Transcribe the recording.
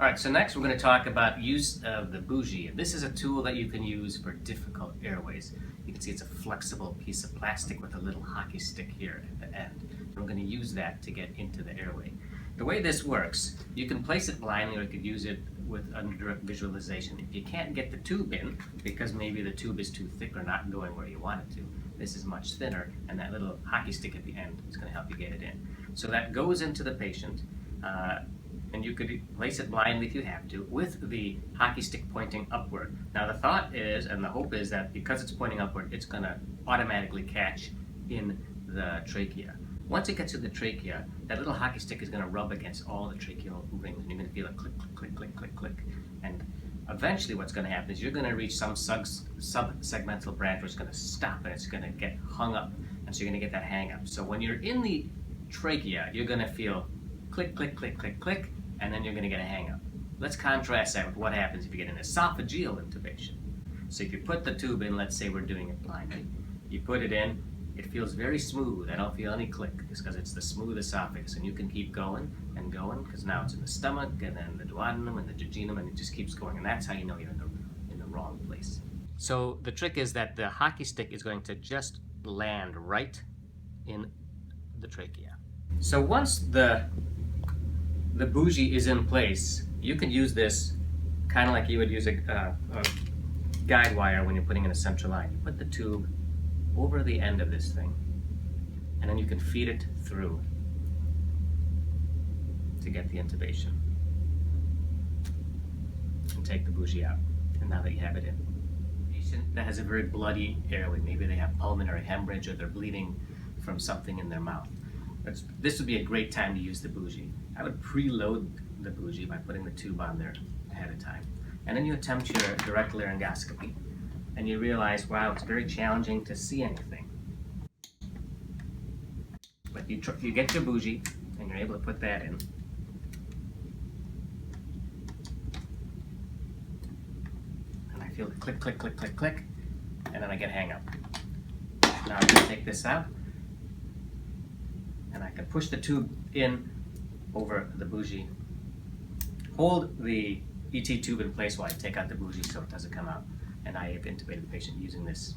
Alright, so next we're going to talk about use of the bougie. This is a tool that you can use for difficult airways. You can see it's a flexible piece of plastic with a little hockey stick here at the end. And we're going to use that to get into the airway. The way this works, you can place it blindly or you could use it with direct visualization. If you can't get the tube in, because maybe the tube is too thick or not going where you want it to, this is much thinner, and that little hockey stick at the end is going to help you get it in. So that goes into the patient. And you could place it blindly if you have to, with the hockey stick pointing upward. Now the thought is, and the hope is, that because it's pointing upward, it's going to automatically catch in the trachea. Once it gets to the trachea, that little hockey stick is going to rub against all the tracheal rings, and you're going to feel a click, click, click, click, click, click. And eventually what's going to happen is you're going to reach some subsegmental branch where it's going to stop and it's going to get hung up, and so you're going to get that hang up. So when you're in the trachea, you're going to feel click, click, click, click, click, and then you're going to get a hang-up. Let's contrast that with what happens if you get an esophageal intubation. So if you put the tube in, let's say we're doing it blindly, you put it in, it feels very smooth. I don't feel any click. It's because it's the smooth esophagus, and you can keep going and going, because now it's in the stomach, and then the duodenum, and the jejunum, and it just keeps going, and that's how you know you're in the wrong place. So the trick is that the hockey stick is going to just land right in the trachea. So once the bougie is in place, you can use this kind of like you would use a guide wire when you're putting in a central line. You put the tube over the end of this thing, and then you can feed it through to get the intubation. And take the bougie out. And now that you have it in. A patient that has a very bloody airway, maybe they have pulmonary hemorrhage or they're bleeding from something in their mouth. This would be a great time to use the bougie. I would preload the bougie by putting the tube on there ahead of time. And then you attempt your direct laryngoscopy, and you realize, wow, it's very challenging to see anything. But you get your bougie, and you're able to put that in. And I feel the click, click, click, click, click, and then I get hang up. Now I'm going to take this out, and I can push the tube in over the bougie. Hold the ET tube in place while I take out the bougie so it doesn't come out. And I have intubated the patient using this